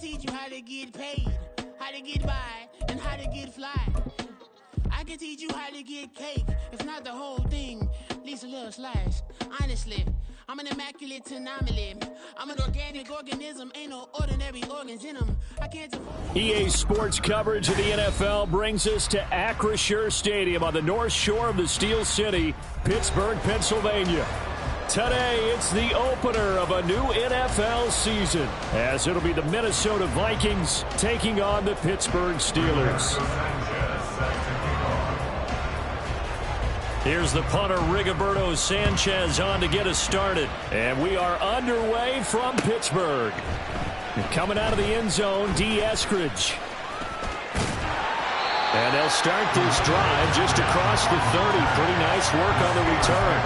teach you how to get paid, how to get by, and how to get fly. I can teach you how to get cake, if not the whole thing, at least a little slice. Honestly, I'm an immaculate anomaly. I'm an organic organism, ain't no ordinary organs in them. I can't afford... EA Sports coverage of the NFL brings us to Acrisure Stadium on the north shore of the Steel City, Pittsburgh, Pennsylvania. Today, it's the opener of a new NFL season, as it'll be the Minnesota Vikings taking on the Pittsburgh Steelers. Here's the punter, Rigoberto Sanchez, on to get us started. And we are underway from Pittsburgh. Coming out of the end zone, D. Eskridge. And they'll start this drive just across the 30. Pretty nice work on the return.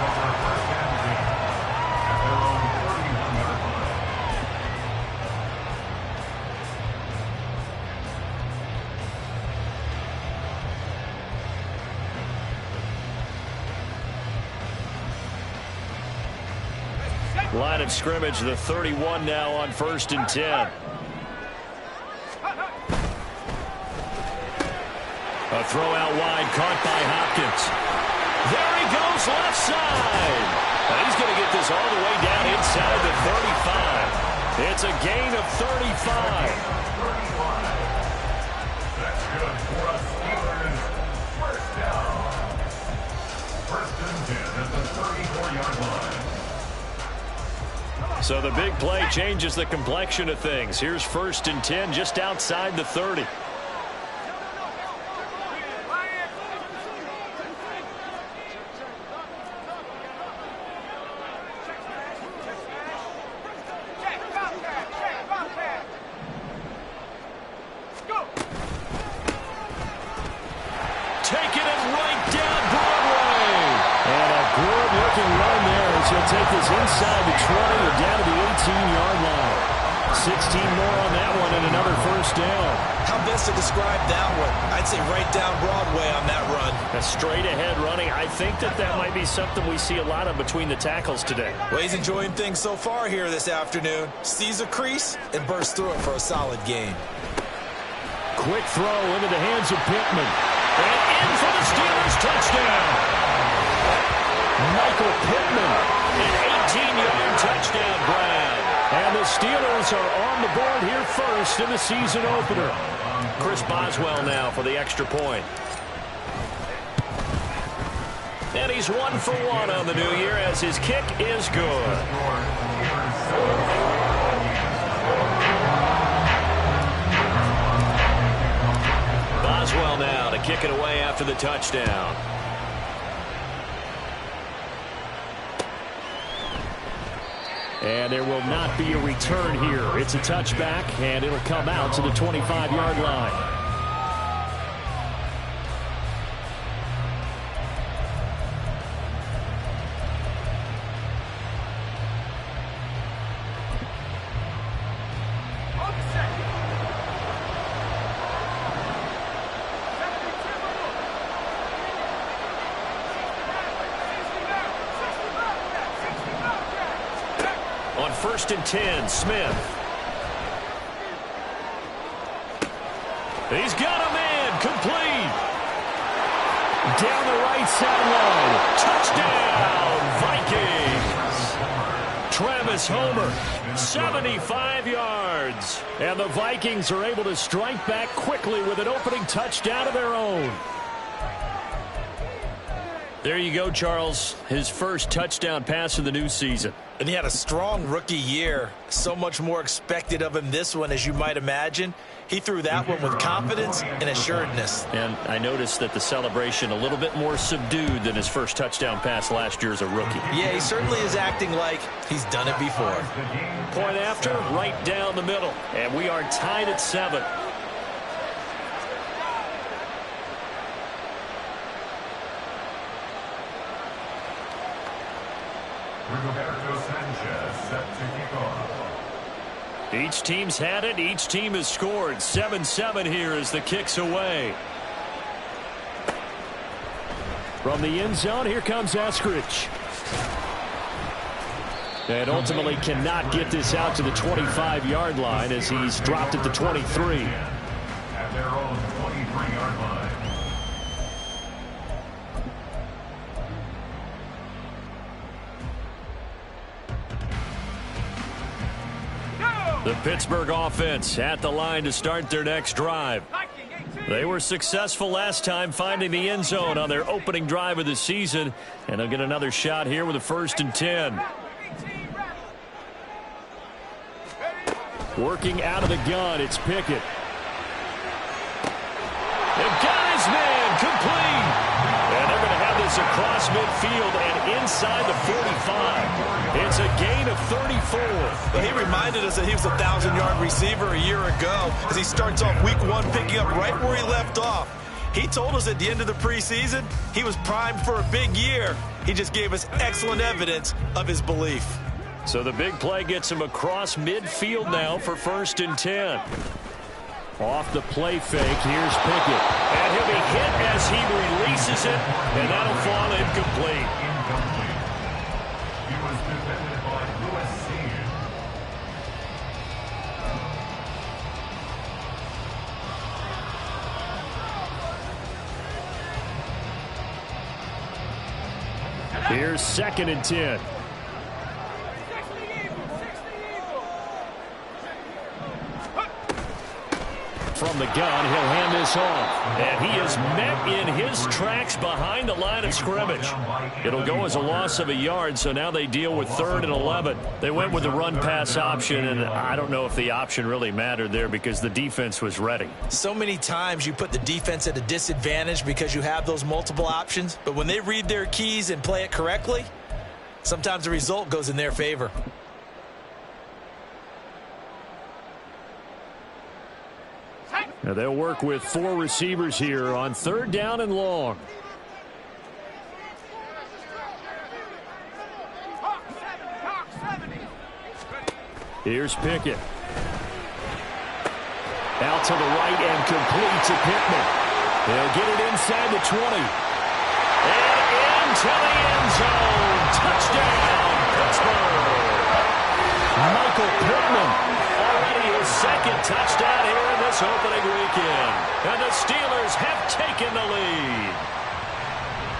Line of scrimmage, the 31 now on 1st and 10. A throw out wide, caught by Hopkins. There he goes, left side. And he's going to get this all the way down inside the 35. It's a gain of 35. That's good for us Steelers. First down. 1st and 10 at the 34-yard line. So the big play changes the complexion of things. Here's 1st and 10 just outside the 30. Taking it right down Broadway. And a good-looking run there as he'll take this inside the 20 and down to the 18-yard line. 16 more on that one and another 1st down. How best to describe that one? I'd say right down Broadway on that run. A straight-ahead running. I think that might be something we see a lot of between the tackles today. Well, he's enjoying things so far here this afternoon. Sees a crease and bursts through it for a solid gain. Quick throw into the hands of Pittman. And in for the Steelers touchdown. Michael Pittman, an 18-yard touchdown grab. And the Steelers are on the board here first in the season opener. Chris Boswell now for the extra point. And he's 1 for 1 on the new year as his kick is good. Boswell now to kick it away after the touchdown. And there will not be a return here. It's a touchback, and it'll come out to the 25-yard line. On 1st and 10, Smith. He's got a man, complete. Down the right sideline. Touchdown, Vikings. Travis Homer, 75 yards. And the Vikings are able to strike back quickly with an opening touchdown of their own. There you go, Charles. His first touchdown pass of the new season. And he had a strong rookie year. So much more expected of him this one, as you might imagine. He threw that one with confidence and assuredness. And I noticed that the celebration a little bit more subdued than his first touchdown pass last year as a rookie. Yeah, he certainly is acting like he's done it before. Point after, right down the middle. And we are tied at 7. Rigoberto Sanchez set to kick off. Each team's had it. Each team has scored. 7-7 here as the kick's away. From the end zone, here comes Eskridge. And ultimately cannot get this out to the 25-yard line as he's dropped at the 23. At their own 23-yard line. The Pittsburgh offense at the line to start their next drive. They were successful last time finding the end zone on their opening drive of the season, and they'll get another shot here with a 1st and 10. Working out of the gun, it's Pickett. They've got his man complete. And they're going to have this across midfield and inside the 45. It's a gain of 34. Well, he reminded us that he was a 1,000-yard receiver a year ago as he starts off week 1 picking up right where he left off. He told us at the end of the preseason he was primed for a big year. He just gave us excellent evidence of his belief. So the big play gets him across midfield now for 1st and 10. Off the play fake, here's Pickett. And he'll be hit as he releases it, and that'll fall incomplete. He was defended by USC. Here's 2nd and 10. From the gun, he'll hand this off. And he is met in his tracks behind the line of scrimmage. It'll go as a loss of a yard, so now they deal with 3rd and 11. They went with the run-pass option, and I don't know if the option really mattered there because the defense was ready. So many times you put the defense at a disadvantage because you have those multiple options, but when they read their keys and play it correctly, sometimes the result goes in their favor. Now they'll work with 4 receivers here on 3rd down and long. Here's Pickett. Out to the right and complete to Pittman. They'll get it inside the 20. And into the end zone. Touchdown, Pittsburgh. Michael Pittman. Already his 2nd touchdown here in this opening weekend. And the Steelers have taken the lead.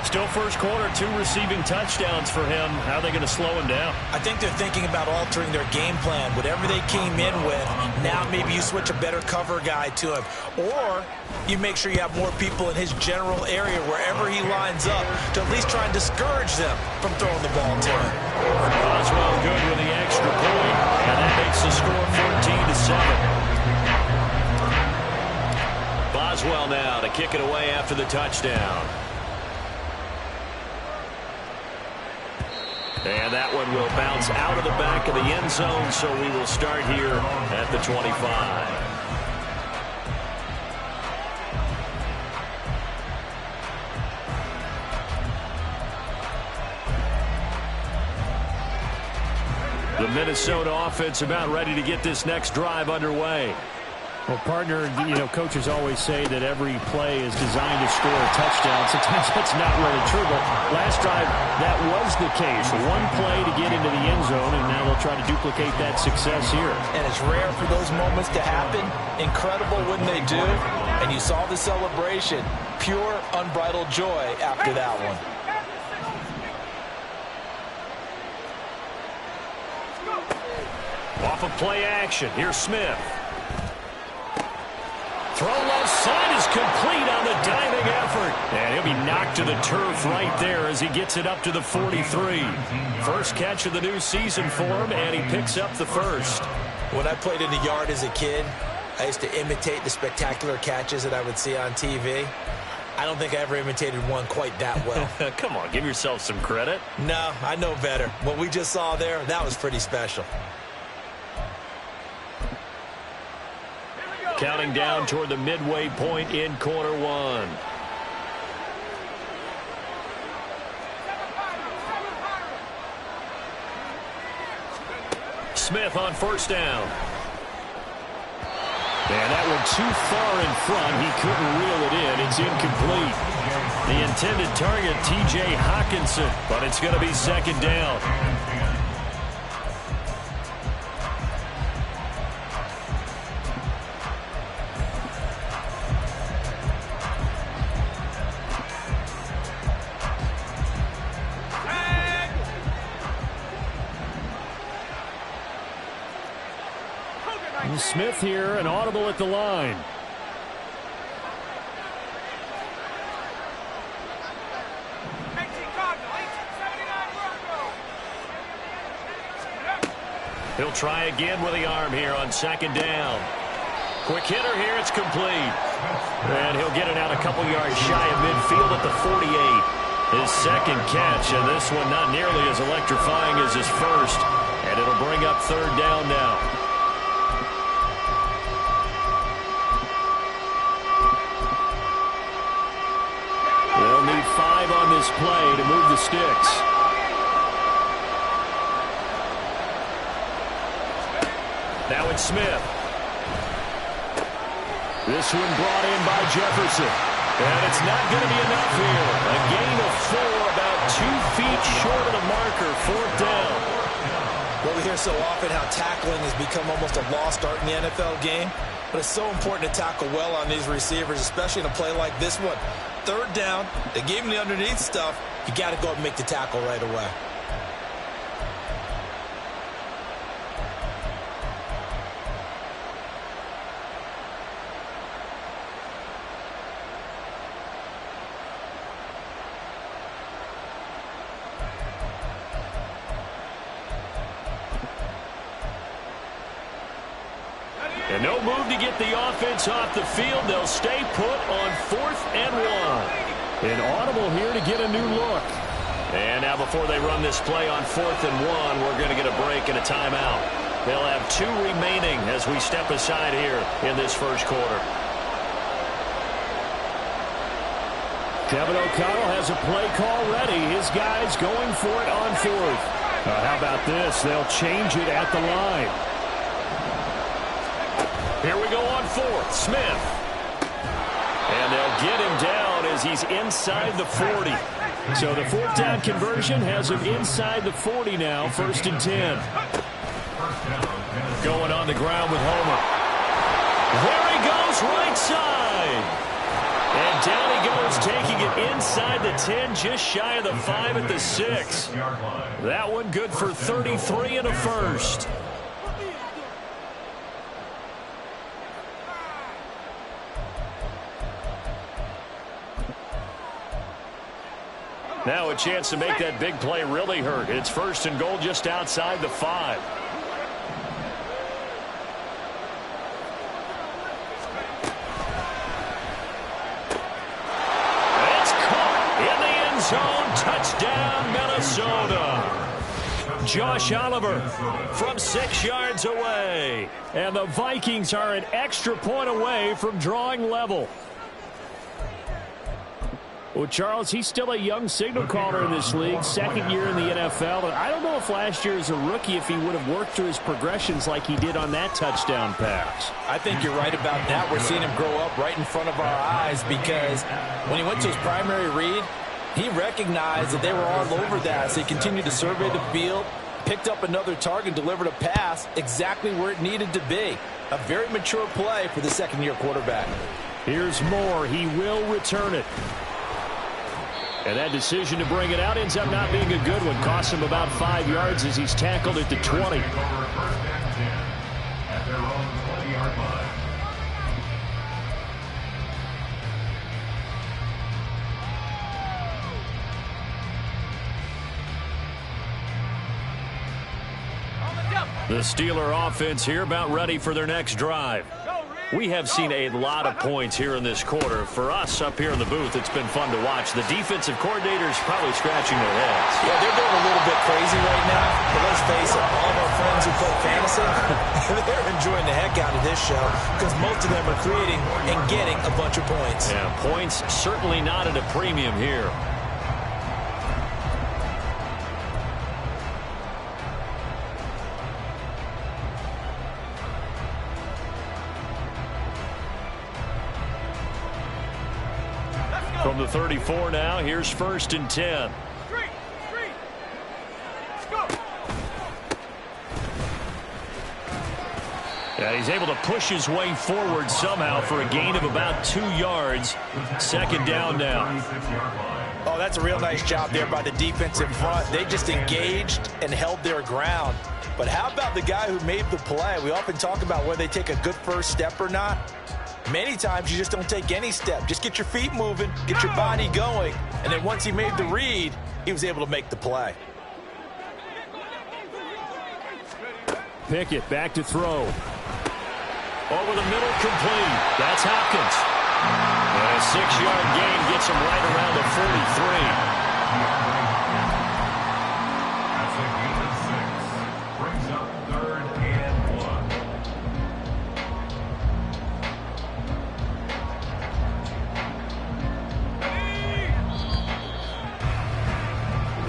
Still first quarter, 2 receiving touchdowns for him. How are they going to slow him down? I think they're thinking about altering their game plan. Whatever they came in with, now maybe you switch a better cover guy to him. Or you make sure you have more people in his general area wherever he lines up to at least try and discourage them from throwing the ball to him. Boswell good with the extra point, and that makes the score 14-7. Boswell now to kick it away after the touchdown. And that one will bounce out of the back of the end zone, so we will start here at the 25. The Minnesota offense about ready to get this next drive underway. Well, partner, coaches always say that every play is designed to score a touchdown. Sometimes that's not really true, but last drive, that was the case. One play to get into the end zone, and now they'll try to duplicate that success here. And it's rare for those moments to happen. Incredible when they do. And you saw the celebration. Pure, unbridled joy after that one. Off of play action, here's Smith. Throw left side is complete on the diving effort. And he'll be knocked to the turf right there as he gets it up to the 43. First catch of the new season for him, and he picks up the 1st. When I played in the yard as a kid, I used to imitate the spectacular catches that I would see on TV. I don't think I ever imitated one quite that well. Come on, give yourself some credit. No, I know better. What we just saw there, that was pretty special. Counting down toward the midway point in quarter 1. Smith on 1st down. And that one too far in front. He couldn't reel it in. It's incomplete. The intended target, T.J. Hockenson, but it's going to be 2nd down. And Smith here, an audible at the line. He'll try again with the arm here on second down. Quick hitter here, it's complete. And he'll get it out a couple yards shy of midfield at the 48. His second catch, and this one not nearly as electrifying as his first. And it'll bring up third down now. They'll need 5 on this play to move the sticks. Now it's Smith. This one brought in by Jefferson. And it's not going to be enough here. A gain of 4, about 2 feet short of the marker, fourth down. Well, we hear so often how tackling has become almost a lost art in the NFL game. But it's so important to tackle well on these receivers, especially in a play like this one. Third down, they gave him the underneath stuff. You got to go up and make the tackle right away. And no move to get the offense off the field. They'll stay put on 4th and 1. An audible here to get a new look. And now before they run this play on 4th and 1, we're going to get a break and a timeout. They'll have 2 remaining as we step aside here in this first quarter. Kevin O'Connell has a play call ready. His guys going for it on 4th. How about this? They'll change it at the line. Here we go on 4th. Smith. And they'll get him down as he's inside the 40. So the 4th down conversion has him inside the 40 now, 1st and 10. Going on the ground with Homer. There he goes, right side. And down he goes, taking it inside the 10, just shy of the 5 at the 6. That one good for 33 and a first. Now a chance to make that big play really hurt. It's 1st and goal just outside the 5. It's caught in the end zone. Touchdown, Minnesota. Josh Oliver from 6 yards away. And the Vikings are an extra point away from drawing level. Well, Charles, he's still a young signal caller in this league, 2nd year in the NFL. And I don't know if last year as a rookie, if he would have worked through his progressions like he did on that touchdown pass. I think you're right about that. We're seeing him grow up right in front of our eyes because when he went to his primary read, he recognized that they were all over that. So he continued to survey the field, picked up another target, delivered a pass exactly where it needed to be. A very mature play for the 2nd-year quarterback. Here's Moore. He will return it. And that decision to bring it out ends up not being a good one. Costs him about 5 yards as he's tackled at the 20. The Steeler offense here about ready for their next drive. We have seen a lot of points here in this quarter. For us up here in the booth, it's been fun to watch. The defensive coordinators probably scratching their heads. Yeah, they're going a little bit crazy right now. But let's face it, all of our friends who play fantasy, they're enjoying the heck out of this show because most of them are creating and getting a bunch of points. Yeah, points certainly not at a premium here. From the 34 now, here's 1st and 10. Let's go. Yeah, he's able to push his way forward somehow for a gain of about 2 yards. 2nd down now. Oh, that's a real nice job there by the defensive front. They just engaged and held their ground. But how about the guy who made the play? We often talk about whether they take a good first step or not. Many times you just don't take any step. Just get your feet moving, get your body going, and then once he made the read, he was able to make the play. Pickett back to throw. Over the middle, complete. That's Hopkins. And a 6-yard gain gets him right around the 43. That's a gain of 6. Brings up 3rd and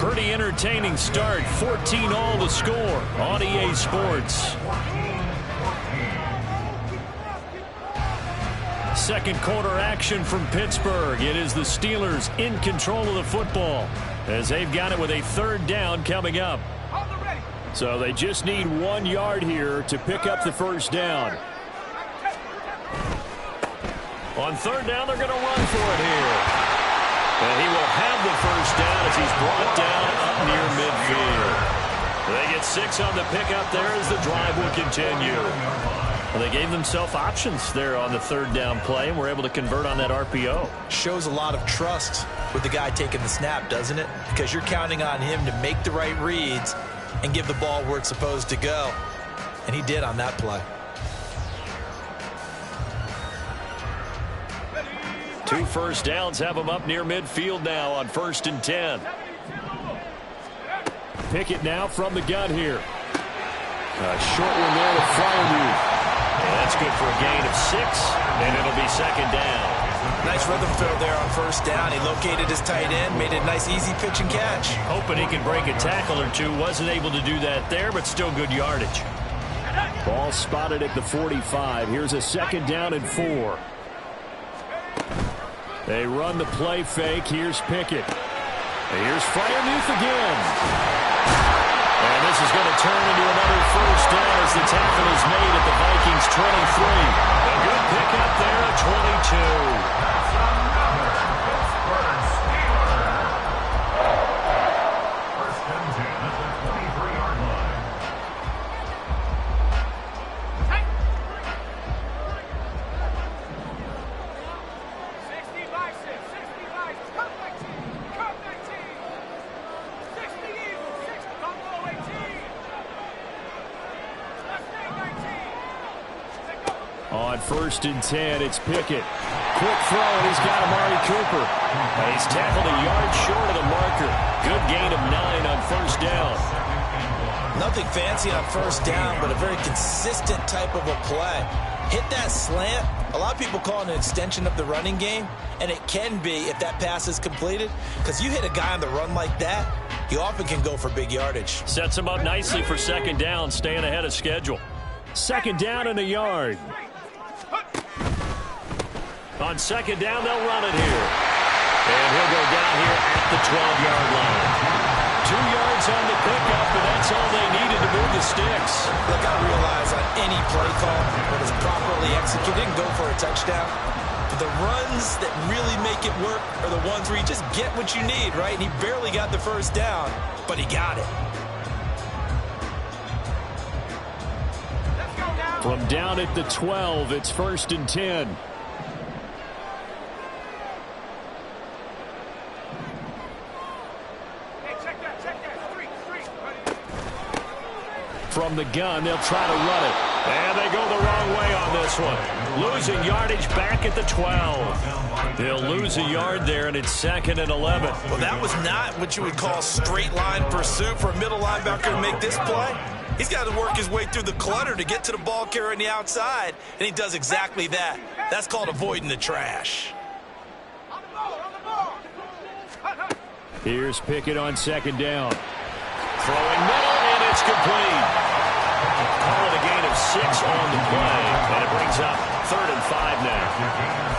1. Pretty entertaining start. 14-all the score on EA Sports. Second quarter action from Pittsburgh. It is the Steelers in control of the football as they've got it with a 3rd down coming up. So they just need 1 yard here to pick up the first down. On 3rd down, they're going to run for it here. And he will have the first down as he's brought down up near midfield. They get 6 on the pickup there as the drive will continue. Well, they gave themselves options there on the 3rd down play and were able to convert on that RPO. Shows a lot of trust with the guy taking the snap, doesn't it? Because you're counting on him to make the right reads and give the ball where it's supposed to go. And he did on that play. 2 first downs have him up near midfield now on 1st and 10. Pickett now from the gun here. A short one there to Freiermuth. And that's good for a gain of 6, and it'll be 2nd down. Nice rhythm throw there on 1st down. He located his tight end, made it a nice easy pitch and catch. Hoping he could break a tackle or two. Wasn't able to do that there, but still good yardage. Ball spotted at the 45. Here's a 2nd down and 4. They run the play fake. Here's Pickett. Here's Freiermuth again. And this is going to turn into another first down as the tackle is made at the Vikings 23. A good pickup there at 22. That's another Pittsburgh Steeler. 1st and 10 at the 23-yard line. On 1st and 10, it's Pickett. Quick throw, and he's got Amari Cooper. And he's tackled a yard short of the marker. Good gain of 9 on 1st down. Nothing fancy on 1st down, but a very consistent type of a play. Hit that slant. A lot of people call it an extension of the running game, and it can be if that pass is completed, because you hit a guy on the run like that, you often can go for big yardage. Sets him up nicely for 2nd down, staying ahead of schedule. 2nd down and a yard. On 2nd down, they'll run it here. And he'll go down here at the 12-yard line. 2 yards on the pickup, and that's all they needed to move the sticks. Look, I realize on any play call, when it's properly executed, and go for a touchdown. But the runs that really make it work are the ones where you just get what you need, right? And he barely got the first down, but he got it. From down at the 12, it's 1st and 10. From the gun, they'll try to run it. And they go the wrong way on this one. Losing yardage back at the 12. They'll lose a yard there, and it's 2nd and 11. Well, that was not what you would call straight line pursuit for a middle linebacker to make this play. He's got to work his way through the clutter to get to the ball carrier on the outside, and he does exactly that. That's called avoiding the trash. Here's Pickett on 2nd down. Throwing middle, and it's complete. Call it a gain of 6 on the play, and it brings up 3rd and 5 now.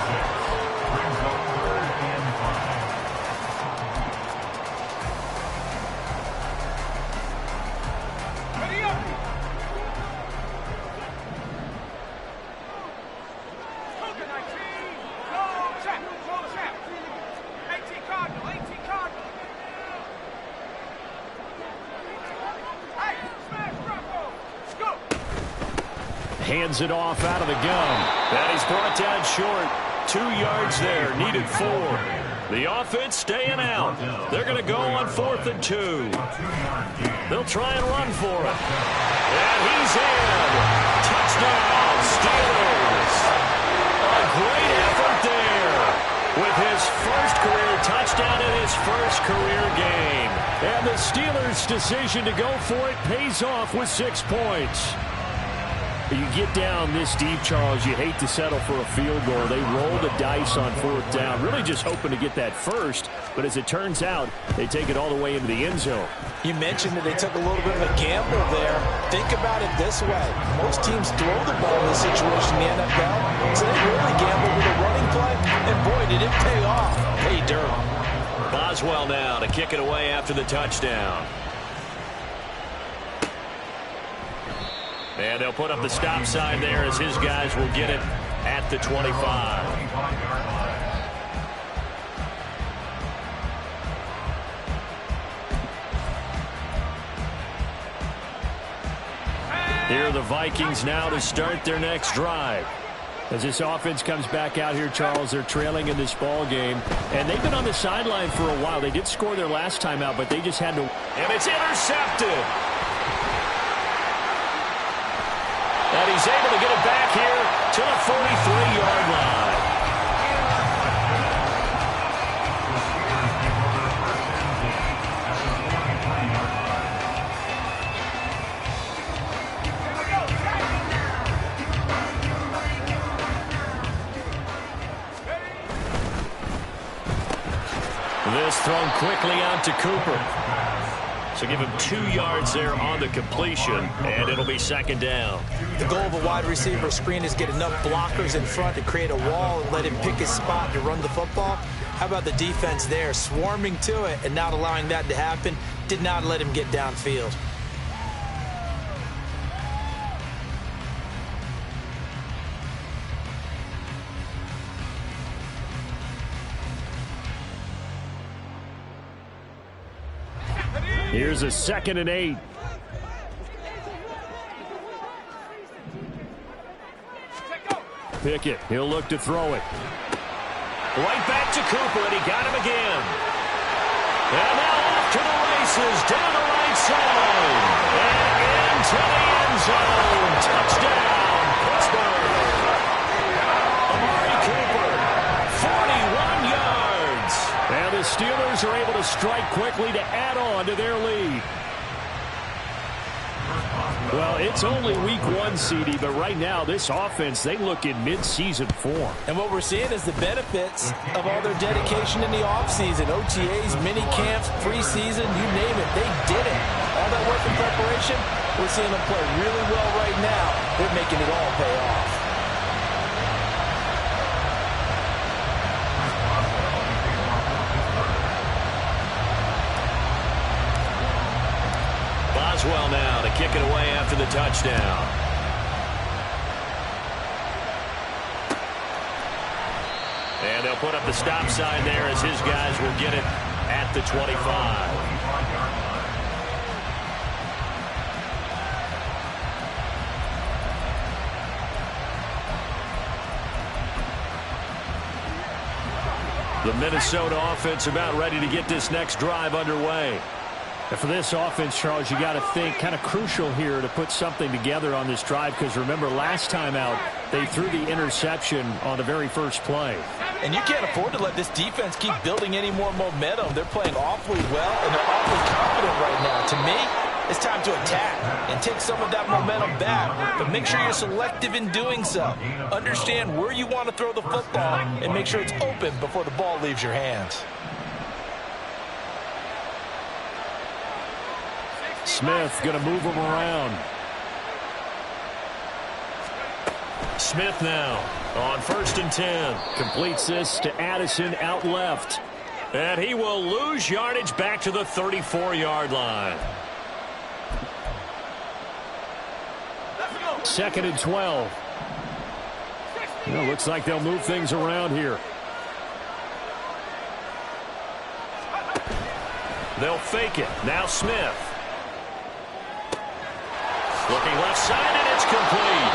hands it off out of the gun. And he's brought down short. 2 yards there, needed 4. The offense staying out. They're going to go on 4th and 2. They'll try and run for it. And he's in. Touchdown, Steelers. A great effort there with his first career touchdown in his first career game. And the Steelers' decision to go for it pays off with 6 points. You get down this deep, Charles, you hate to settle for a field goal. They roll the dice on 4th down, really just hoping to get that first. But as it turns out, they take it all the way into the end zone. You mentioned that they took a little bit of a gamble there. Think about it this way. Most teams throw the ball in this situation in the NFL, so they really gambled with a running play, and boy, did it pay off. Hey, dirt. Boswell now to kick it away after the touchdown. And they'll put up the stop sign there as his guys will get it at the 25. Here are the Vikings now to start their next drive. As this offense comes back out here, Charles, they're trailing in this ball game. And they've been on the sideline for a while. They did score their last time out, but they just had to. And it's intercepted. And he's able to get it back here to the 43-yard line. This thrown quickly out to Cooper. So give him 2 yards there on the completion, and it'll be 2nd down. The goal of a wide receiver screen is get enough blockers in front to create a wall and let him pick his spot to run the football. How about the defense there, swarming to it and not allowing that to happen? Did not let him get downfield. Here's a 2nd and 8. Pickett, he'll look to throw it. Right back to Cooper, and he got him again. And now off to the races, down the right side. And into the end zone. Touchdown, Pittsburgh. Amari Cooper, 41 yards. And the Steelers are able to strike quickly to add on to their lead. Well, it's only week 1, CD, but right now this offense, they look in mid-season form. And what we're seeing is the benefits of all their dedication in the offseason. OTAs, mini camps, preseason, you name it, they did it. All that work in preparation, we're seeing them play really well right now. They're making it all pay off. Boswell now to kick it away after the touchdown. And they'll put up the stop sign there as his guys will get it at the 25. The Minnesota offense about ready to get this next drive underway. And for this offense, Charles, you got to think kind of crucial here to put something together on this drive, because remember last time out they threw the interception on the very first play. And you can't afford to let this defense keep building any more momentum. They're playing awfully well, and they're awfully confident right now. To me, it's time to attack and take some of that momentum back, but make sure you're selective in doing so. Understand where you want to throw the football and make sure it's open before the ball leaves your hands. Smith going to move him around. Smith now on 1st and 10. Completes this to Addison out left. And he will lose yardage back to the 34-yard line. 2nd and 12. Looks like they'll move things around here. They'll fake it. Now Smith. Looking left side, and it's complete.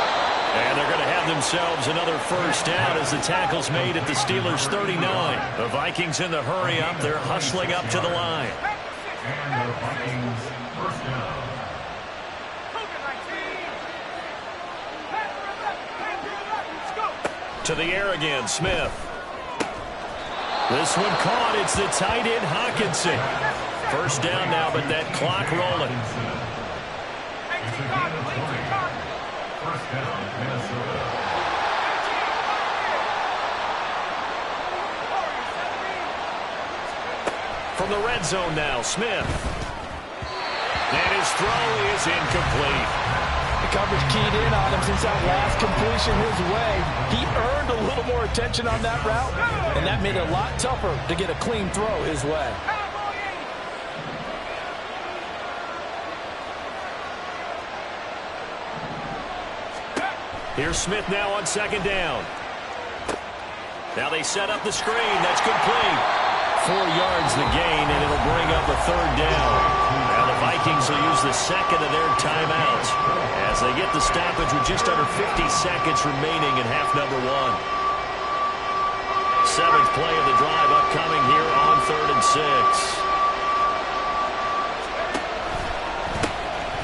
themselves another first down as the tackle's made at the Steelers' 39. The Vikings in the hurry up. They're hustling up to the line. And the Vikings first down. To the air again, Smith. This one caught. It's the tight end, Hawkinson. First down now, but that clock rolling. First down, Minnesota. From the red zone now, Smith. And his throw is incomplete. The coverage keyed in on him since that last completion his way. He earned a little more attention on that route, and that made it a lot tougher to get a clean throw his way. Here's Smith now on second down. Now they set up the screen. That's complete. 4 yards the gain, and it'll bring up a third down. Now the Vikings will use the second of their timeouts as they get the stoppage with just under 50 seconds remaining in half number 1. 7th play of the drive upcoming here on 3rd and 6.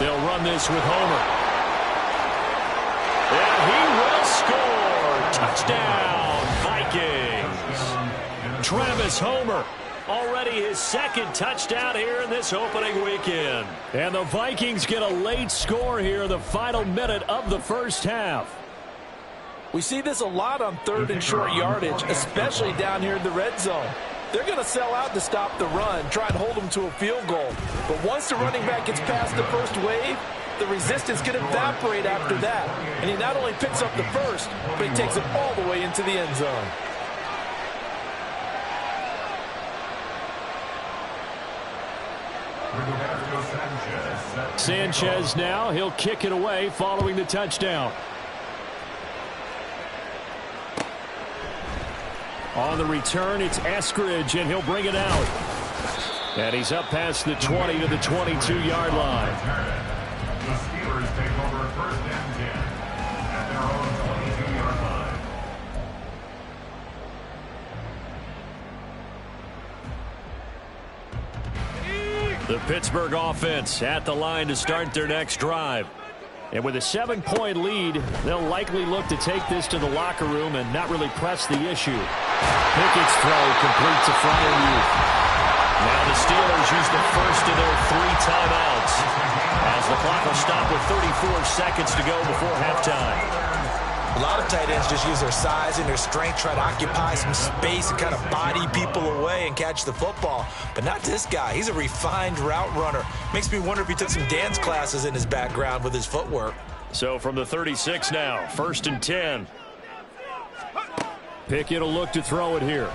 They'll run this with Homer. And he will score. Touchdown, Vikings. Travis Homer, already his second touchdown here in this opening weekend. And the Vikings get a late score here in the final minute of the first half. We see this a lot on 3rd and short yardage, especially down here in the red zone. They're going to sell out to stop the run, try and hold them to a field goal. But once the running back gets past the first wave, the resistance can evaporate after that. And he not only picks up the first, but he takes it all the way into the end zone. Sanchez now, he'll kick it away following the touchdown. On the return, it's Eskridge, and he'll bring it out. And he's up past the 20 to the 22-yard line. The Steelers take over 1st and 10 at their own 22-yard line. The Pittsburgh offense at the line to start their next drive. And with a 7-point lead, they'll likely look to take this to the locker room and not really press the issue. Pickett's throw complete to Freiermuth. Now the Steelers use the first of their 3 timeouts as the clock will stop with 34 seconds to go before halftime. A lot of tight ends just use their size and their strength, try to occupy some space and kind of body people away and catch the football. But not this guy. He's a refined route runner. Makes me wonder if he took some dance classes in his background with his footwork. So from the 36 now, 1st and 10. Pickett will look to throw it here.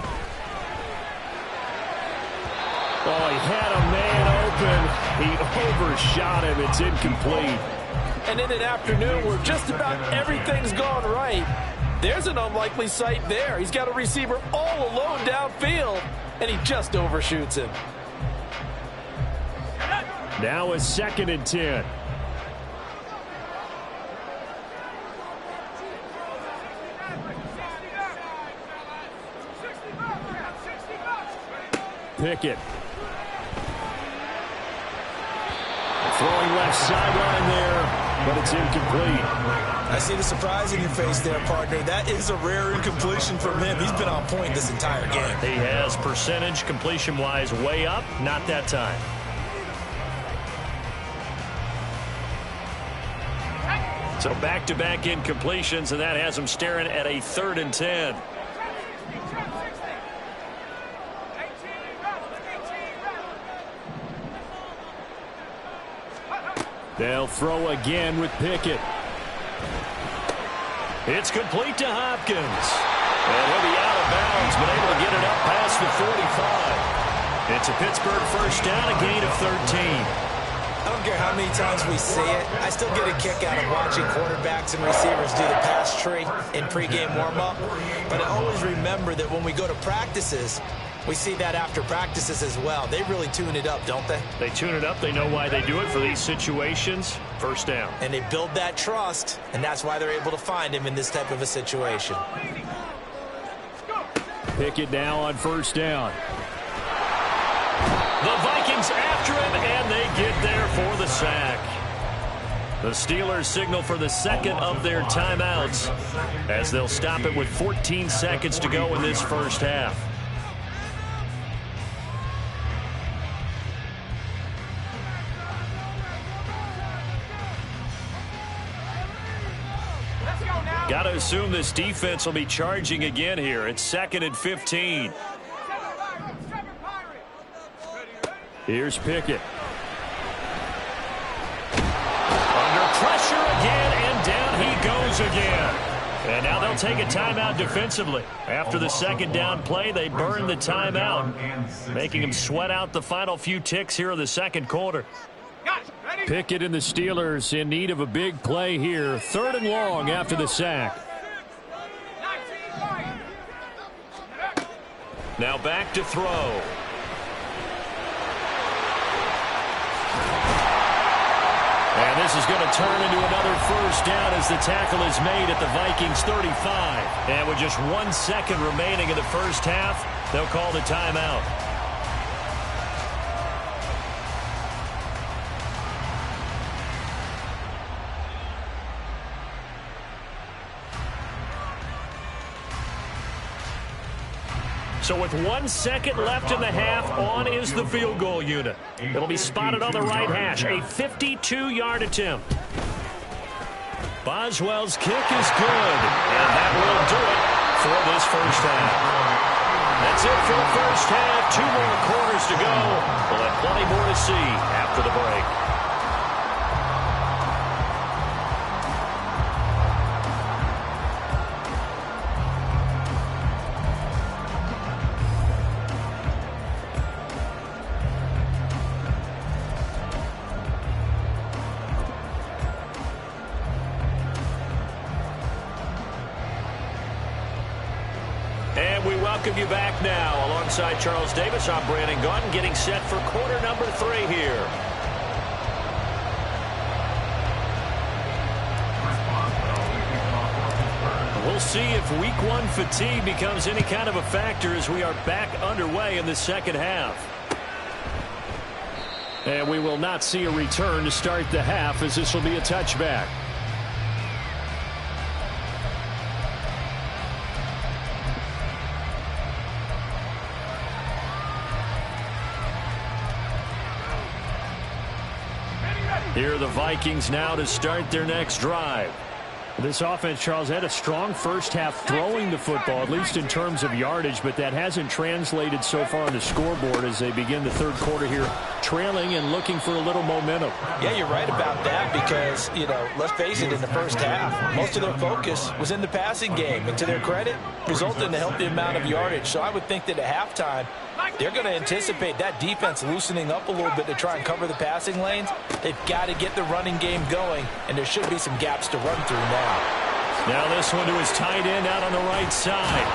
Oh, he had a man open. He overshot him. It's incomplete. And in an afternoon where just about everything's gone right, there's an unlikely sight there. He's got a receiver all alone downfield, and he just overshoots him. Now a 2nd and 10. Pickett. Throwing left sideline there, but it's incomplete. I see the surprise in your face there, partner. That is a rare incompletion from him. He's been on point this entire game. He has percentage completion-wise way up, not that time. So back-to-back incompletions, and that has him staring at a 3rd and 10. They'll throw again with Pickett. It's complete to Hopkins. And he'll be out of bounds, but able to get it up past the 45. It's a Pittsburgh first down, a gain of 13. I don't care how many times we say it, I still get a kick out of watching quarterbacks and receivers do the pass tree in pregame warm-up. But I always remember that when we go to practices, We see that after practices as well. They really tune it up, don't they? They tune it up. They know why they do it for these situations. First down. And they build that trust, and that's why they're able to find him in this type of a situation. Pickett now on first down. The Vikings after him, and they get there for the sack. The Steelers signal for the second of their timeouts as they'll stop it with 14 seconds to go in this first half. Got to assume this defense will be charging again here. It's 2nd and 15. Here's Pickett. Under pressure again, and down he goes again. And now they'll take a timeout defensively. After the second down play, they burn the timeout, making them sweat out the final few ticks here in the second quarter. Pickett and the Steelers in need of a big play here. 3rd and long after the sack. Now back to throw. And this is going to turn into another first down as the tackle is made at the Vikings 35. And with just 1 second remaining in the first half, they'll call the timeout. So with 1 second left in the half, on is the field goal unit. It'll be spotted on the right hash. A 52-yard attempt. Boswell's kick is good. And that will do it for this first half. That's it for the first half. 2 more quarters to go. We'll have plenty more to see after the break. Welcome you back now. Alongside Charles Davis, I'm Brandon Gunn, getting set for quarter number 3 here. We'll see if week 1 fatigue becomes any kind of a factor as we are back underway in the second half. And we will not see a return to start the half, as this will be a touchback. Here are the Vikings now to start their next drive. This offense, Charles, had a strong first half throwing the football, at least in terms of yardage, but that hasn't translated so far on the scoreboard as they begin the third quarter here, trailing and looking for a little momentum. Yeah, you're right about that because, let's face it, in the first half, most of their focus was in the passing game, and to their credit, resulted in a healthy amount of yardage. So I would think that at halftime, they're going to anticipate that defense loosening up a little bit to try and cover the passing lanes. They've got to get the running game going, and there should be some gaps to run through now. Now this one to his tight end out on the right side.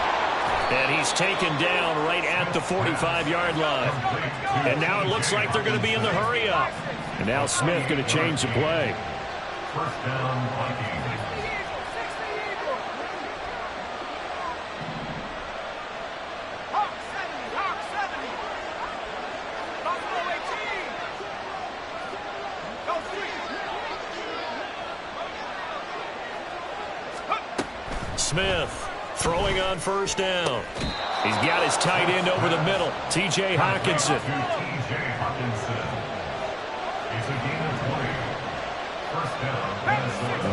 And he's taken down right at the 45-yard line. And now it looks like they're going to be in the hurry-up. And now Smith going to change the play. First down, Vikings. Smith throwing on first down. He's got his tight end over the middle, T.J. Hockenson.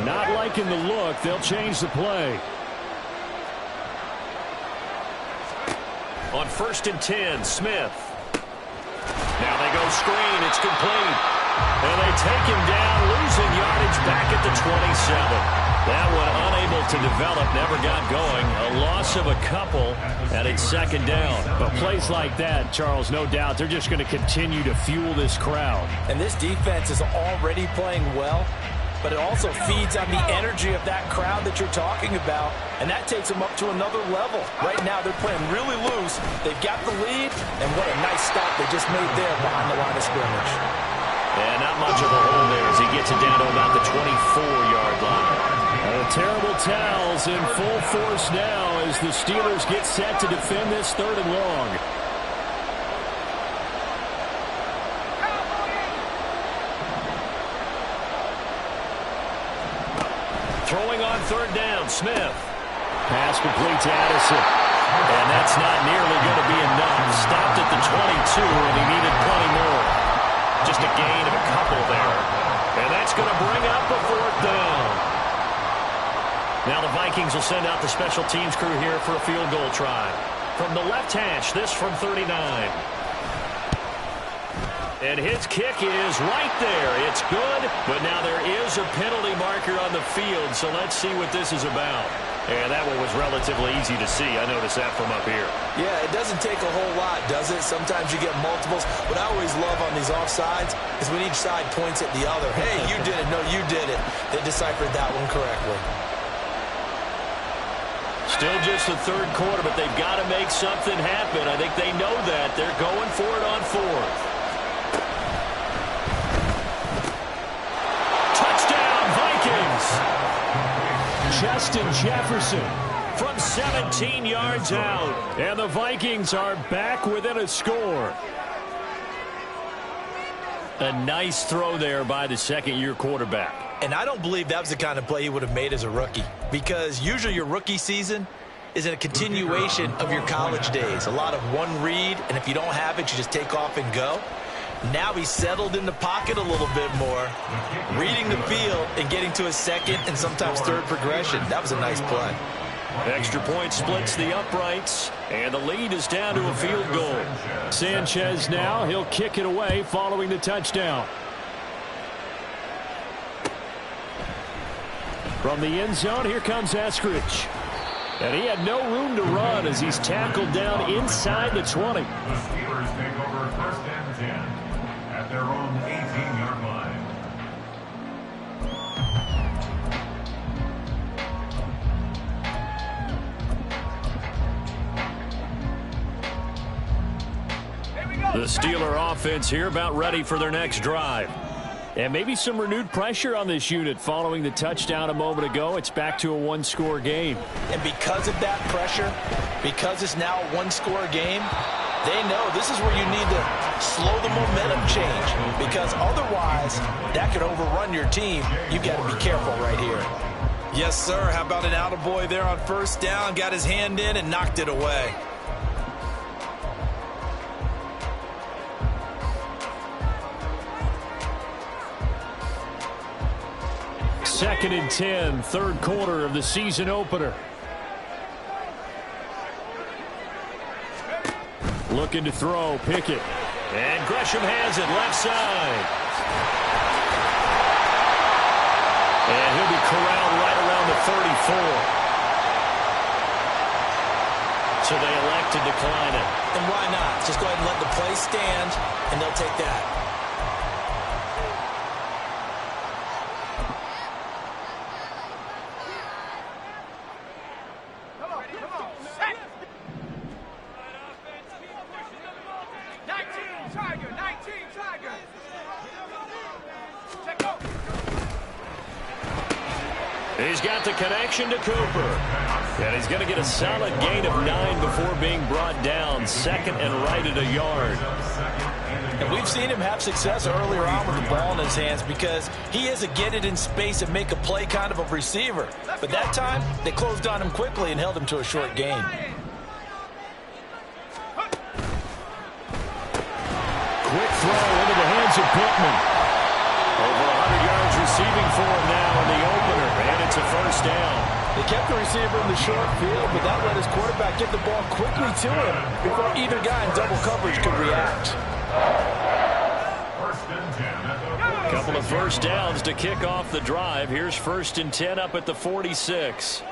Not liking the look. They'll change the play. On 1st and 10, Smith. Now they go screen. It's complete. And they take him down, losing yardage back at the 27. That one unable to develop, never got going. A loss of a couple, and it's 2nd down. But plays like that, Charles, no doubt, they're just going to continue to fuel this crowd. And this defense is already playing well. but it also feeds on the energy of that crowd that you're talking about, and that takes them up to another level. Right now, they're playing really loose. They've got the lead, and what a nice stop they just made there behind the line of scrimmage. And not much of a hole there as he gets it down to about the 24-yard line. Terrible towels in full force now as the Steelers get set to defend this 3rd and long. Throwing on 3rd down, Smith. Pass complete to Addison. And that's not nearly going to be enough. Stopped at the 22, and he needed plenty more. Just a gain of a couple there. And that's going to bring up a 4th down. Now the Vikings will send out the special teams crew here for a field goal try. From the left hash, this from 39. And his kick is right there. It's good, but now there is a penalty marker on the field, so let's see what this is about. And that one was relatively easy to see. I noticed that from up here. Yeah, it doesn't take a whole lot, does it? Sometimes you get multiples. What I always love on these offsides is when each side points at the other. Hey, you did it. No, you did it. They deciphered that one correctly. Still just the 3rd quarter, but they've got to make something happen. I think they know that. They're going for it on 4th. Touchdown, Vikings! Justin Jefferson from 17 yards out. And the Vikings are back within a score. A nice throw there by the 2nd-year quarterback. And I don't believe that was the kind of play he would have made as a rookie, because usually your rookie season is a continuation of your college days. A lot of one read, and if you don't have it, you just take off and go. Now he's settled in the pocket a little bit more, reading the field and getting to his 2nd and sometimes 3rd progression. That was a nice play. Extra point splits the uprights, and the lead is down to a field goal. Sanchez now, he'll kick it away following the touchdown. From the end zone, here comes Eskridge. And he had no room to run as he's tackled down inside the 20. The Steelers take over 1st and 10 at their own 18-yard line. The Steeler offense here about ready for their next drive. And maybe some renewed pressure on this unit following the touchdown a moment ago. It's back to a 1-score game. And because of that pressure, because it's now a 1-score game, they know this is where you need to slow the momentum change, because otherwise that could overrun your team. You've got to be careful right here. Yes, sir. How about an attaboy there on 1st down? Got his hand in and knocked it away. Second and 10, 3rd quarter of the season opener. Looking to throw, Pickett. And Gresham has it, left side. And he'll be corralled right around the 34. So they elect to decline it. And why not? Just go ahead and let the play stand, and they'll take that. He's got the connection to Cooper. And he's going to get a solid gain of 9 before being brought down. 2nd and right at a yard. And we've seen him have success earlier on with the ball in his hands because he is a get it in space and make a play kind of a receiver. But that time, they closed on him quickly and held him to a short gain. Quick throw into the hands of Pittman. Over 100 yards receiving for him now in the opener, and it's a 1st down. They kept the receiver in the short field, but that let his quarterback get the ball quickly to him before either guy in double coverage could react. 1st and 10 at the 46. Couple of 1st downs to kick off the drive. Here's 1st and 10 up at the 46.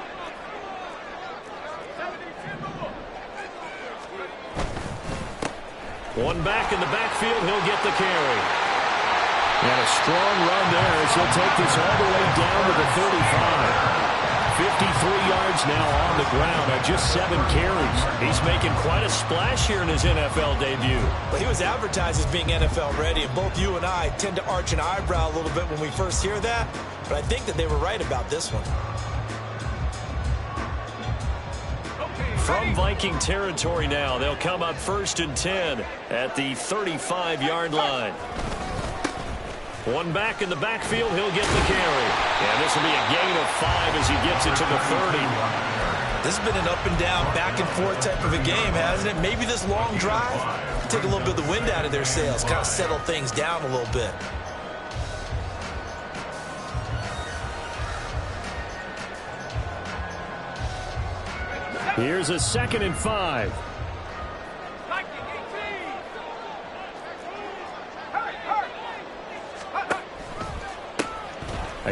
One back in the backfield, he'll get the carry. And a strong run there as he'll take this all the way down to the 35. 53 yards now on the ground on just 7 carries. He's making quite a splash here in his NFL debut. Well, he was advertised as being NFL ready, and both you and I tend to arch an eyebrow a little bit when we first hear that, but I think that they were right about this one. From Viking territory now, they'll come up 1st and 10 at the 35-yard line. One back in the backfield, he'll get the carry. And this will be a gain of 5 as he gets it to the 30. This has been an up and down, back and forth type of a game, hasn't it? Maybe this long drive, take a little bit of the wind out of their sails, kind of settle things down a little bit. Here's a 2nd and 5.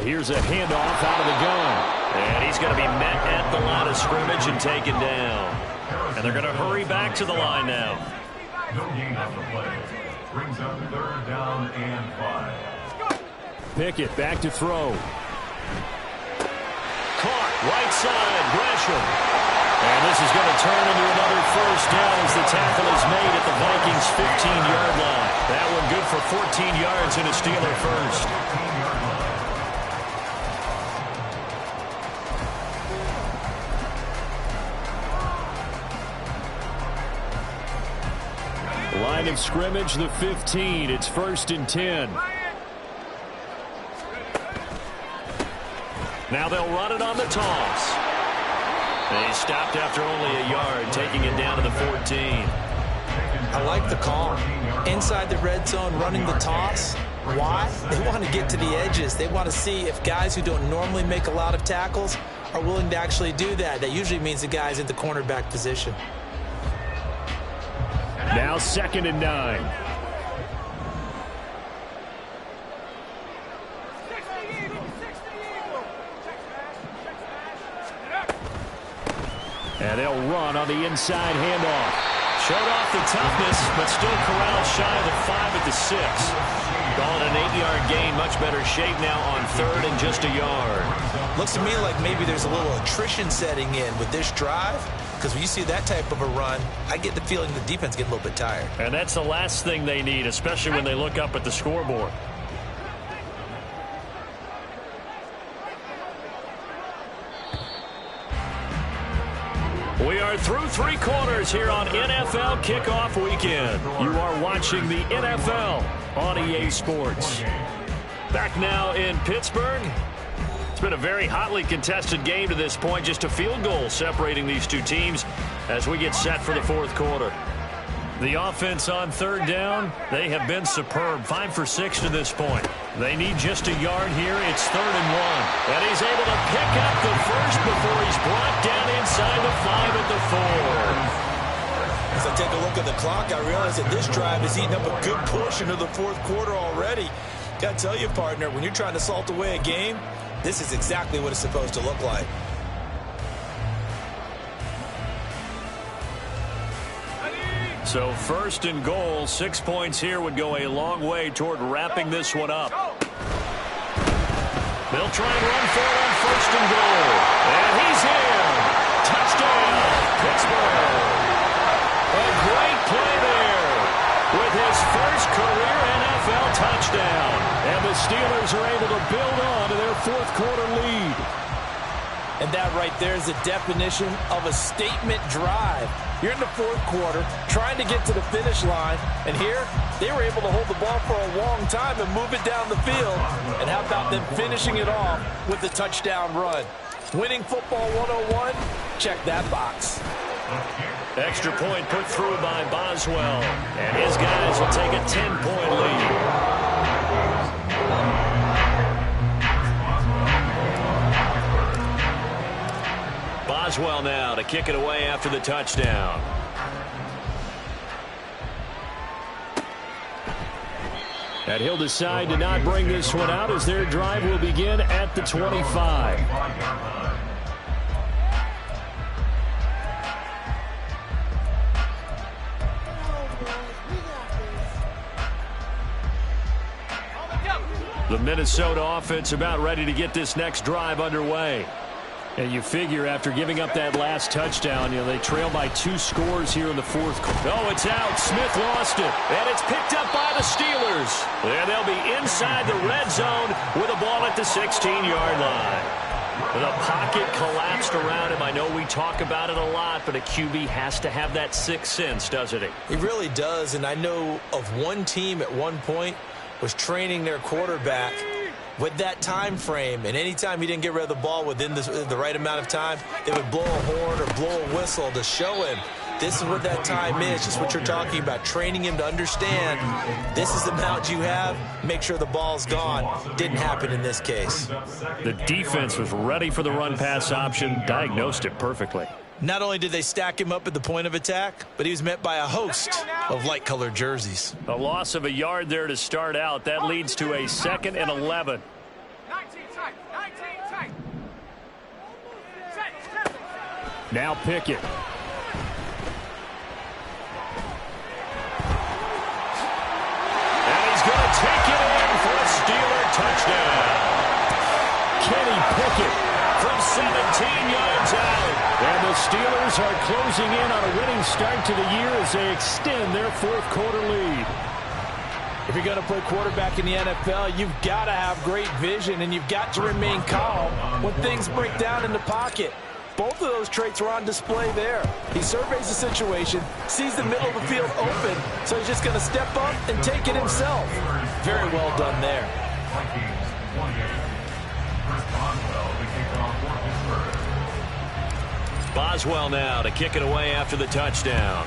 Here's a handoff out of the gun. And he's going to be met at the line of scrimmage and taken down. And they're going to hurry back to the line now. No gain on the play. Brings up 3rd down and 5. Pickett back to throw. Caught right side, Gresham. And this is going to turn into another 1st down as the tackle is made at the Vikings' 15-yard line. That one good for 14 yards and a Steeler first. Line of scrimmage, the 15. It's 1st and 10. Now they'll run it on the toss. They stopped after only a yard, taking it down to the 14. I like the call. Inside the red zone, running the toss. Why? They want to get to the edges. They want to see if guys who don't normally make a lot of tackles are willing to actually do that. That usually means the guy's in the cornerback position. Now 2nd and 9. And they'll run on the inside handoff. Showed off the toughness, but still corralled shy of the 5 at the 6. Call it an 8-yard gain. Much better shape now on 3rd and just a yard. Looks to me like maybe there's a little attrition setting in with this drive. Because when you see that type of a run, I get the feeling the defense gets a little bit tired. And that's the last thing they need, especially when they look up at the scoreboard. We are through 3 quarters here on NFL Kickoff Weekend. You are watching the NFL on EA Sports. Back now in Pittsburgh. It's been a very hotly contested game to this point. Just a field goal separating these two teams as we get set for the 4th quarter. The offense on 3rd down, they have been superb. 5 for 6 to this point. They need just a yard here. It's 3rd and 1. And he's able to pick up the first before he's brought down inside the 5 at the 4. As I take a look at the clock, I realize that this drive has eaten up a good portion of the 4th quarter already. Got to tell you, partner, when you're trying to salt away a game, this is exactly what it's supposed to look like. So 1st and goal, 6 points here would go a long way toward wrapping this one up. They'll try and run for it on 1st and goal. And he's in. Touchdown, Pittsburgh. A great play there with his first career NFL touchdown. And the Steelers are able to build on to their 4th quarter lead. And that right there is the definition of a statement drive. You're in the 4th quarter, trying to get to the finish line, and here they were able to hold the ball for a long time and move it down the field. And how about them finishing it off with the touchdown run? Winning football 101, check that box. Extra point put through by Boswell, and his guys will take a 10-point lead. Boswell now to kick it away after the touchdown. And he'll decide to not bring this one out as their drive will begin at the 25. The Minnesota offense about ready to get this next drive underway. And you figure after giving up that last touchdown, they trail by 2 scores here in the fourth quarter. Oh, it's out. Smith lost it. And it's picked up by the Steelers. And they'll be inside the red zone with a ball at the 16-yard line. The pocket collapsed around him. I know we talk about it a lot, but a QB has to have that sixth sense, doesn't he? He really does, and I know of one team at one point was training their quarterback with that time frame, and anytime he didn't get rid of the ball within the right amount of time, they would blow a horn or blow a whistle to show him this is what that time is, just what you're talking about, training him to understand this is the amount you have, make sure the ball's gone. Didn't happen in this case. The defense was ready for the run-pass option, diagnosed it perfectly. Not only did they stack him up at the point of attack, but he was met by a host of light-colored jerseys. A loss of a yard there to start out. That leads to a 2nd and 11. 19 tight. Now Pickett. And he's going to take it in for a Steeler touchdown. Kenny Pickett from 17 yards out. And the Steelers are closing in on a winning start to the year as they extend their fourth quarter lead. If you're going to play quarterback in the NFL, you've got to have great vision, and you've got to remain calm when things break down in the pocket. Both of those traits were on display there. He surveys the situation, sees the middle of the field open, so he's just going to step up and take it himself. Very well done there. Boswell now to kick it away after the touchdown.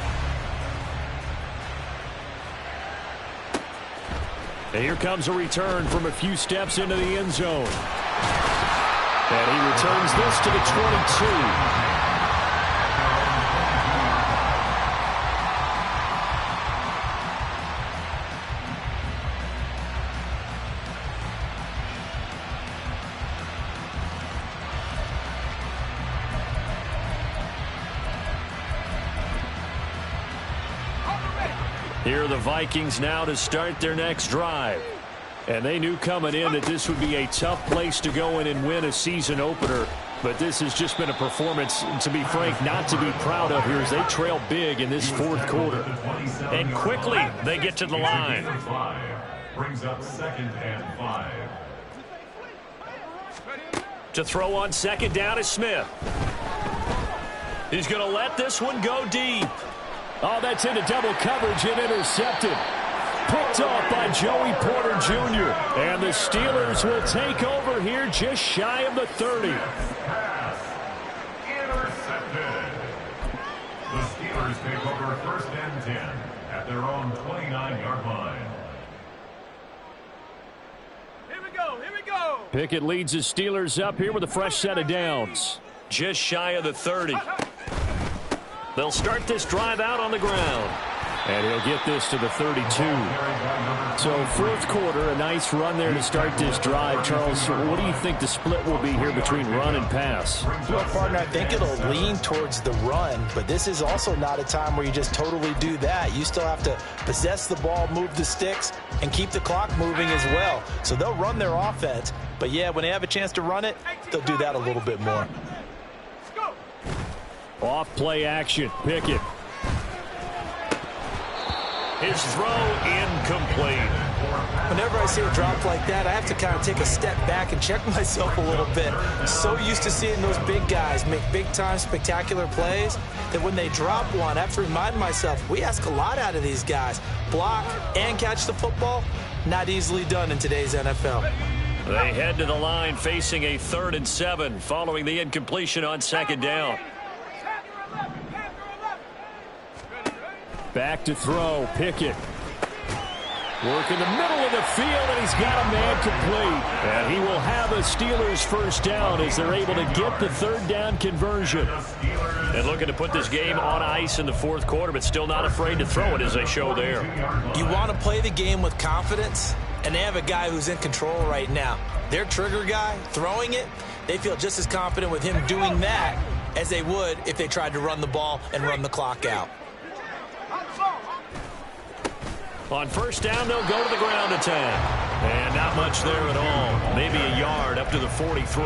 And here comes a return from a few steps into the end zone. And he returns this to the 22. Here are the Vikings now to start their next drive. And they knew coming in that this would be a tough place to go in and win a season opener. But this has just been a performance, to be frank, not to be proud of here as they trail big in this fourth quarter. And quickly they get to the line. Brings up 2nd and 5. To throw on 2nd down is Smith. He's going to let this one go deep. Oh, that's into double coverage and intercepted. Picked off by Joey Porter Jr. And the Steelers will take over here just shy of the 30. Pass. Intercepted. The Steelers take over 1st and 10 at their own 29-yard line. Here we go. Pickett leads his Steelers up here with a fresh set of downs. Just shy of the 30. They'll start this drive out on the ground. And he'll get this to the 32. So fourth quarter, a nice run there to start this drive. Charles, what do you think the split will be here between run and pass? Well, partner, I think it'll lean towards the run, but this is also not a time where you just totally do that. You still have to possess the ball, move the sticks, and keep the clock moving as well. So they'll run their offense, but yeah, when they have a chance to run it, they'll do that a little bit more. Off play action, Pickett. His throw incomplete. Whenever I see a drop like that, I have to kind of take a step back and check myself a little bit. So used to seeing those big guys make big-time spectacular plays that when they drop one, I have to remind myself, we ask a lot out of these guys. Block and catch the football, not easily done in today's NFL. They head to the line facing a 3rd and 7 following the incompletion on 2nd down. Back to throw, Pickett. Work in the middle of the field, and he's got a man complete. And he will have a Steelers first down as they're able to get the 3rd down conversion. And looking to put this game on ice in the fourth quarter, but still not afraid to throw it as they show there. You want to play the game with confidence, and they have a guy who's in control right now. Their trigger guy, throwing it, they feel just as confident with him doing that as they would if they tried to run the ball and run the clock out. On first down, they'll go to the ground attack. And not much there at all. Maybe a yard up to the 43.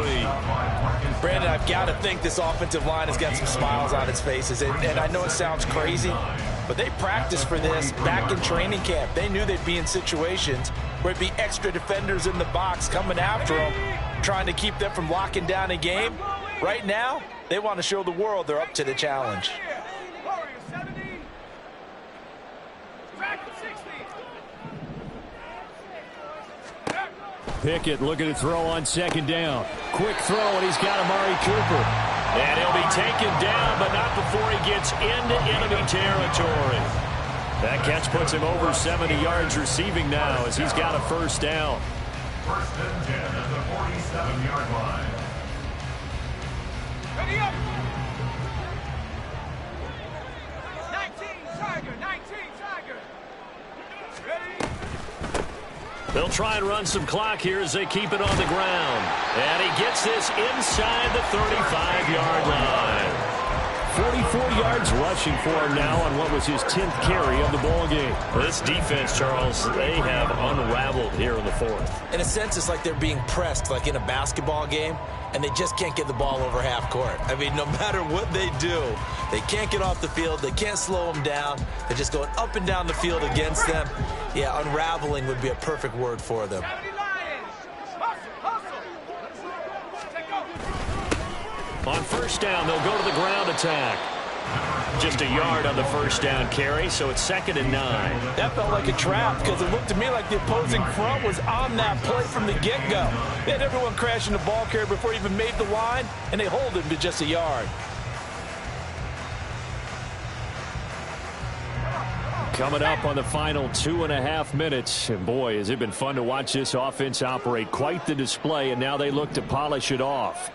Brandon, I've got to think this offensive line has got some smiles on its faces. And I know it sounds crazy, but they practiced for this back in training camp. They knew they'd be in situations where it'd be extra defenders in the box coming after them, trying to keep them from locking down a game. Right now, they want to show the world they're up to the challenge. Pickett looking to throw on second down. Quick throw, and he's got Amari Cooper. And he'll be taken down, but not before he gets into enemy territory. That catch puts him over 70 yards receiving now as he's got a first down. First and 10 at the 47-yard line. Ready up! 19 Tiger, 19 Tiger. Ready? They'll try and run some clock here as they keep it on the ground. And he gets this inside the 35-yard line. 44 yards rushing for him now on what was his 10th carry of the ball game. This defense, Charles, they have unraveled here in the fourth. In a sense, it's like they're being pressed, like in a basketball game, and they just can't get the ball over half court. I mean, no matter what they do, they can't get off the field. They can't slow them down. They're just going up and down the field against them. Yeah, unraveling would be a perfect word for them. On first down, they'll go to the ground attack. Just a yard on the first down carry, so it's 2nd and 9. That felt like a trap because it looked to me like the opposing front was on that play from the get-go. They had everyone crashing the ball carrier before he even made the line, and they hold him to just a yard. Coming up on the final 2.5 minutes. And boy, has it been fun to watch this offense operate. Quite the display, and now they look to polish it off.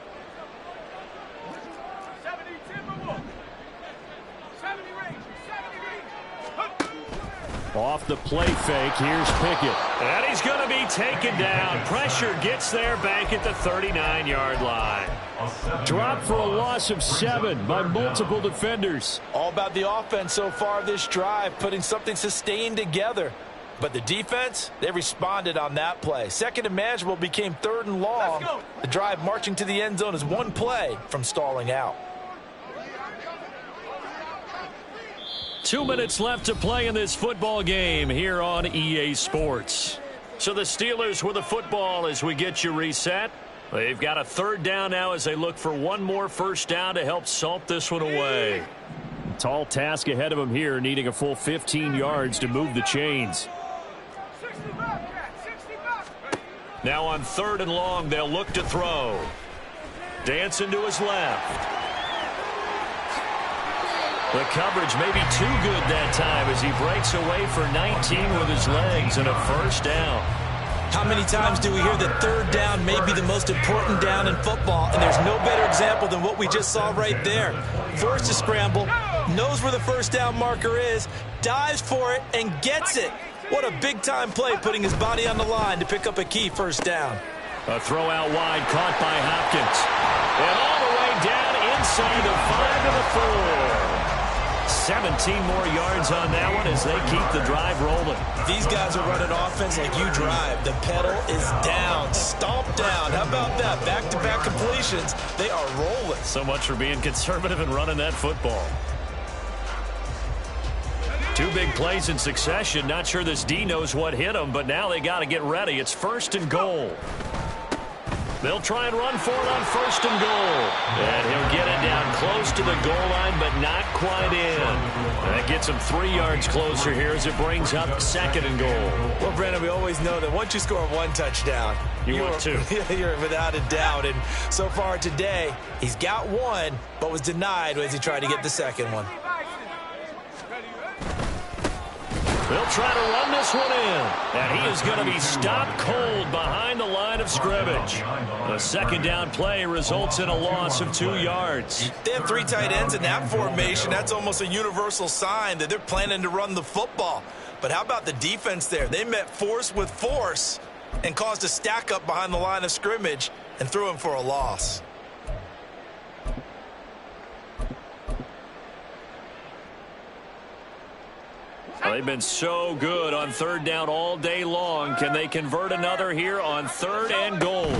Off the play fake, here's Pickett. And he's going to be taken down. Pressure gets there back at the 39-yard line. Dropped for a loss of 7 by multiple defenders. All about the offense so far this drive, putting something sustained together. But the defense, they responded on that play. Second and manageable became 3rd and long. The drive marching to the end zone is one play from stalling out. 2 minutes left to play in this football game here on EA Sports. So the Steelers with the football as we get you reset. They've got a 3rd down now as they look for one more first down to help salt this one away. Tall task ahead of them here, needing a full 15 yards to move the chains. Now on 3rd and long, they'll look to throw. Dancing to his left. The coverage may be too good that time as he breaks away for 19 with his legs and a first down. How many times do we hear that 3rd down may be the most important down in football? And there's no better example than what we just saw right there. Forced to scramble, knows where the first down marker is, dives for it, and gets it. What a big-time play, putting his body on the line to pick up a key first down. A throw out wide caught by Hopkins. And all the way down inside the 5 to the 4. 17 more yards on that one as they keep the drive rolling. These guys are running offense like you drive. The pedal is down, stomped down. How about that? Back-to-back completions. They are rolling. So much for being conservative and running that football. 2 big plays in succession. Not sure this D knows what hit him, but now they got to get ready. It's 1st and goal. They'll try and run for it on 1st and goal. And he'll get it down close to the goal line, but not quite in. That gets him 3 yards closer here as it brings up 2nd and goal. Well, Brandon, we always know that once you score 1 touchdown, you're 2. You're without a doubt. And so far today, he's got 1, but was denied as he tried to get the 2nd one. They'll try to run this one in. And he is going to be stopped cold behind the line of scrimmage. The 2nd down play results in a loss of 2 yards. They have 3 tight ends in that formation. That's almost a universal sign that they're planning to run the football. But how about the defense there? They met force with force and caused a stack up behind the line of scrimmage and threw him for a loss. Well, they've been so good on third down all day long. Can they convert another here on 3rd and goal?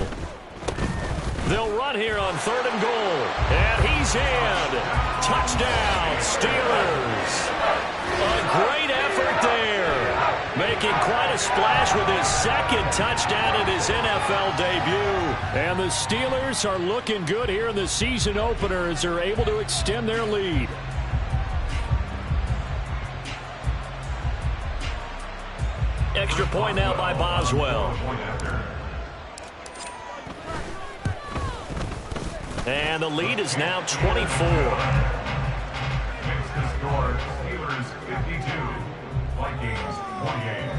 They'll run here on 3rd and goal. And he's in. Touchdown, Steelers. A great effort there. Making quite a splash with his 2nd touchdown in his NFL debut. And the Steelers are looking good here in the season opener as they're able to extend their lead. Extra point now by Boswell. And the lead is now 24. Makes the score Steelers 52, Vikings 48.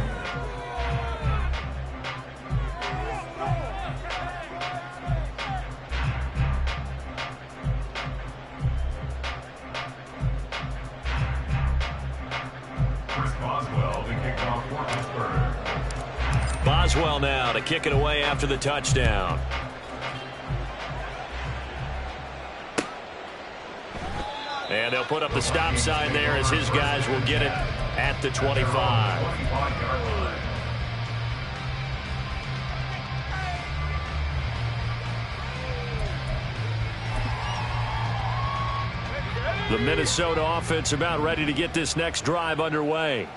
Chris Boswell to kick off for Pittsburgh. Boswell now to kick it away after the touchdown. And they'll put up the stop sign there as his guys will get it at the 25. The Minnesota offense about ready to get this next drive underway.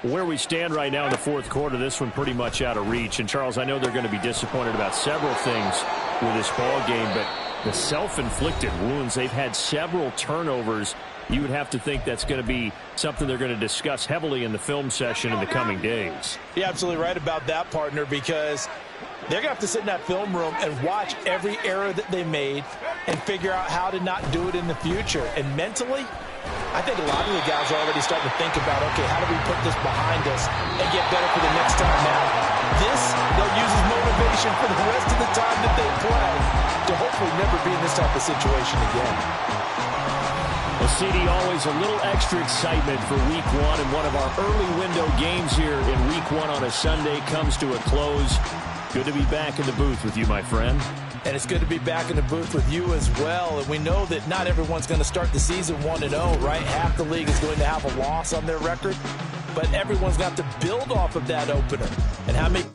Where we stand right now in the 4th quarter, this one pretty much out of reach. And, Charles, I know they're going to be disappointed about several things with this ball game, but the self-inflicted wounds, they've had several turnovers. You would have to think that's going to be something they're going to discuss heavily in the film session in the coming days. You're absolutely right about that, partner, because they're going to have to sit in that film room and watch every error that they made and figure out how to not do it in the future. And mentally, I think a lot of the guys are already starting to think about, okay, how do we put this behind us and get better for the next time now? This, they'll use as motivation for the rest of the time that they play to hopefully never be in this type of situation again. Well, CD, always a little extra excitement for Week 1, and one of our early window games here in Week 1 on a Sunday comes to a close. Good to be back in the booth with you, my friend. And it's good to be back in the booth with you as well. And we know that not everyone's going to start the season 1-0, right? Half the league is going to have a loss on their record. But everyone's got to build off of that opener. And how many